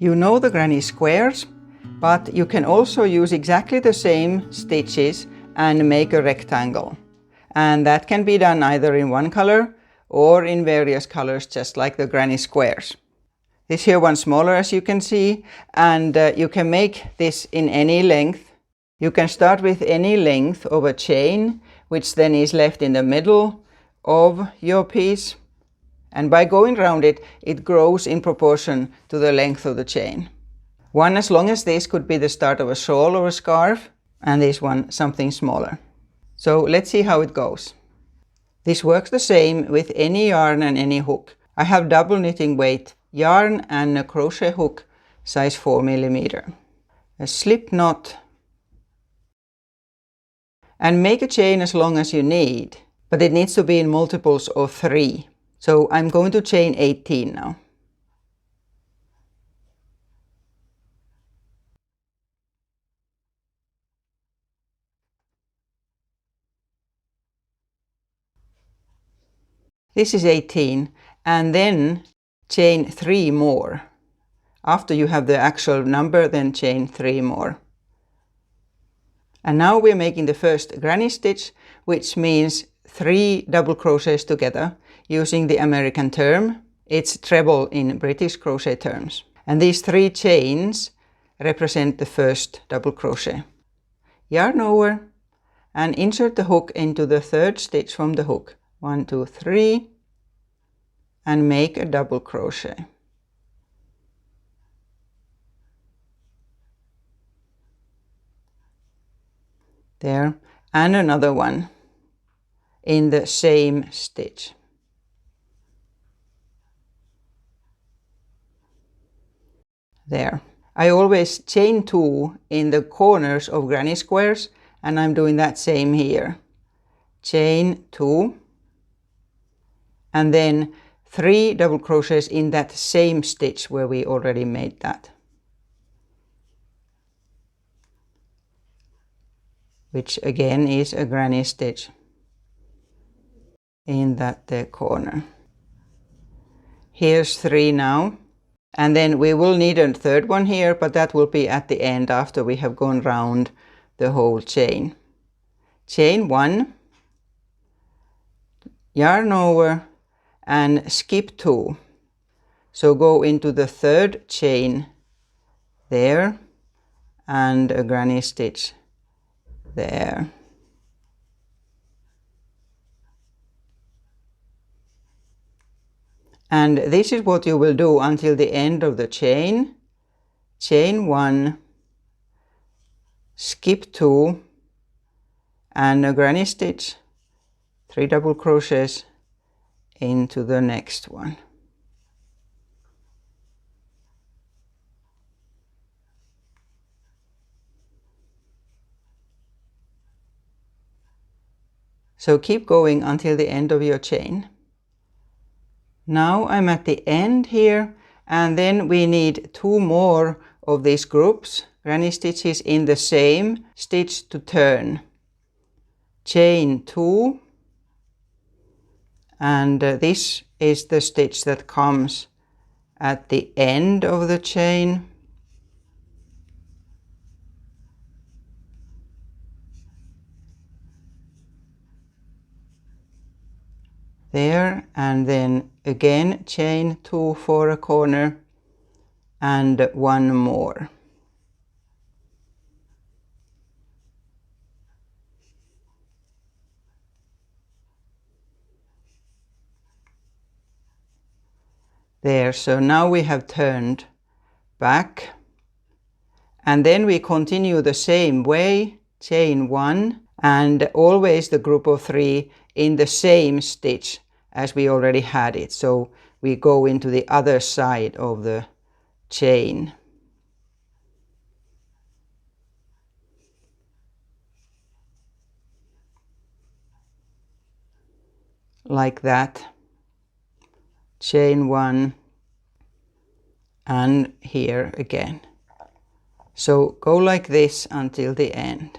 You know the granny squares, but you can also use exactly the same stitches and make a rectangle. And that can be done either in one color or in various colors, just like the granny squares. This here one smaller, as you can see, and you can make this in any length. You can start with any length of a chain, which then is left in the middle of your piece. And by going round it, it grows in proportion to the length of the chain. One as long as this could be the start of a shawl or a scarf, and this one something smaller. So let's see how it goes. This works the same with any yarn and any hook. I have double knitting weight yarn and a crochet hook size 4mm. A slip knot and make a chain as long as you need, but it needs to be in multiples of 3. So I'm going to chain 18 now. This is 18, and then chain 3 more. After you have the actual number, then chain 3 more. And now we're making the first granny stitch, which means 3 double crochets together using the American term. It's treble in British crochet terms. And these 3 chains represent the first double crochet. Yarn over and insert the hook into the 3rd stitch from the hook. 1, 2, 3, and make a double crochet. There, and another one in the same stitch. There. I always chain 2 in the corners of granny squares, and I'm doing that same here. Chain 2, and then 3 double crochets in that same stitch where we already made that, which again is a granny stitch in that corner. Here's 3 now, and then we will need a 3rd one here, but that will be at the end after we have gone round the whole chain. Chain 1, yarn over and skip 2. So go into the 3rd chain there and a granny stitch there. And this is what you will do until the end of the chain. Chain 1, skip 2, and a granny stitch, 3 double crochets into the next one. So keep going until the end of your chain. Now I'm at the end here, and then we need 2 more of these groups, granny stitches in the same stitch to turn. Chain 2, and this is the stitch that comes at the end of the chain. There, and then again chain 2 for a corner and 1 more. There, so now we have turned back, and then we continue the same way, chain 1, and always the group of 3 in the same stitch as we already had it. So we go into the other side of the chain. Like that. Chain 1 and here again. So go like this until the end.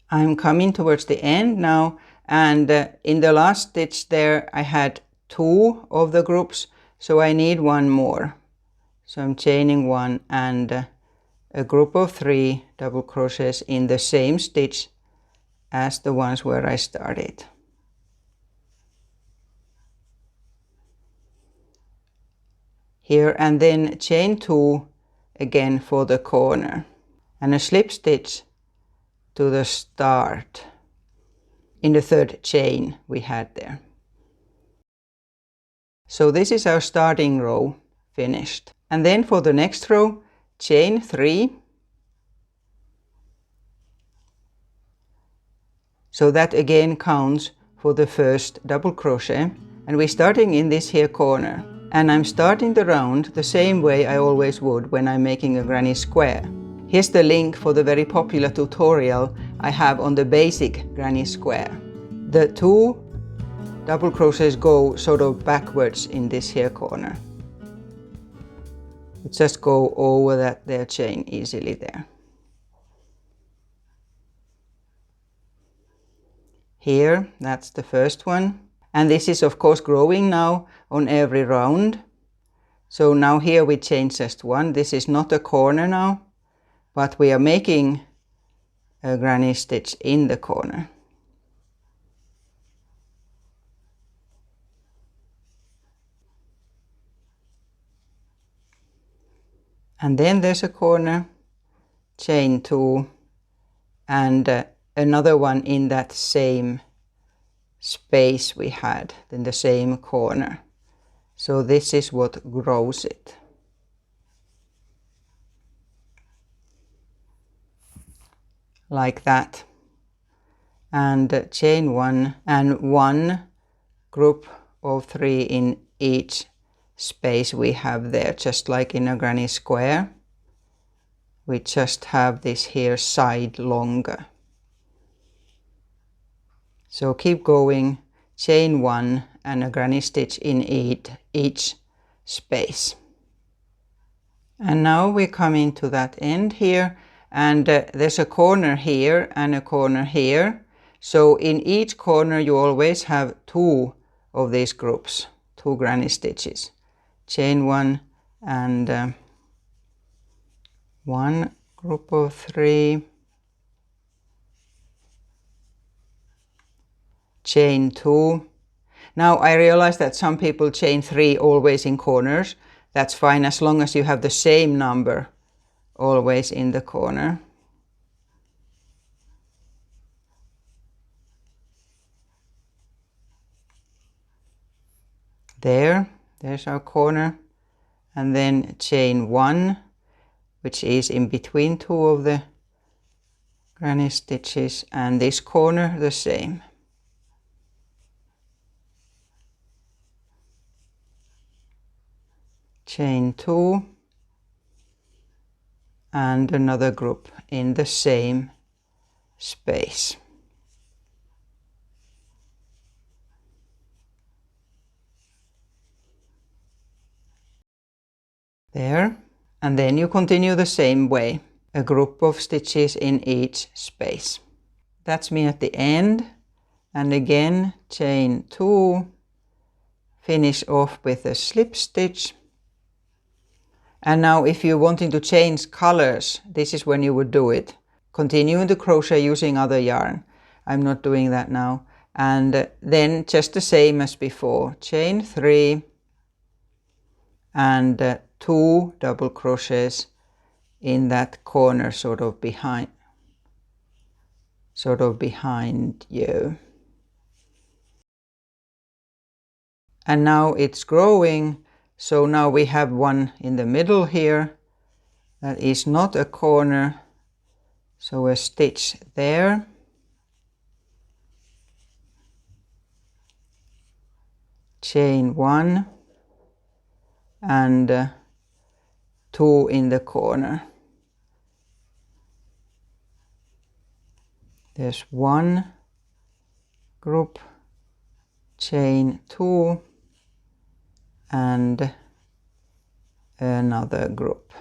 I'm coming towards the end now, and in the last stitch there I had 2 of the groups, so I need one more. So I'm chaining 1 and a group of 3 double crochets in the same stitch as the ones where I started. Here, and then chain 2 again for the corner and a slip stitch to the start in the 3rd chain we had there. So this is our starting row finished. And then for the next row, chain 3. So that again counts for the first double crochet, and we're starting in this here corner. And I'm starting the round the same way I always would when I'm making a granny square. Here's the link for the very popular tutorial I have on the basic granny square. The 2 double crochets go sort of backwards in this here corner. Just go over that there chain easily there. Here, that's the first one. And this is of course growing now on every round. So now here we chain just 1. This is not a corner now, but we are making a granny stitch in the corner. And then there's a corner, chain 2, and another one in that same space we had in the same corner. So this is what grows it. Like that. And chain 1 and 1 group of 3 in each space we have there, just like in a granny square. We just have this here side longer. So keep going, chain 1 and a granny stitch in each space. And now we come into that end here, and there's a corner here and a corner here. So in each corner you always have 2 of these groups, 2 granny stitches. Chain 1 and 1 group of 3. Chain 2. Now I realize that some people chain 3 always in corners. That's fine as long as you have the same number always in the corner. There's our corner, and then chain 1, which is in between 2 of the granny stitches, and this corner the same. Chain 2 and another group in the same space. There, and then you continue the same way, a group of stitches in each space. That's me at the end, and again chain 2, finish off with a slip stitch. And now if you're wanting to change colors, this is when you would do it. Continue the crochet using other yarn. I'm not doing that now. And then just the same as before, chain 3 and 2 double crochets in that corner sort of behind you. And now it's growing, so now we have one in the middle here that is not a corner, so a stitch there, chain 1 and 2 in the corner. There's 1 group, chain 2 and another group.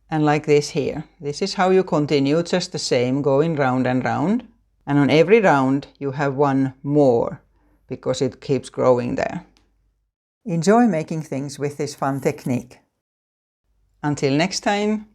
And like this here. This is how you continue, just the same, going round and round. And on every round you have one more, because it keeps growing there. Enjoy making things with this fun technique. Until next time.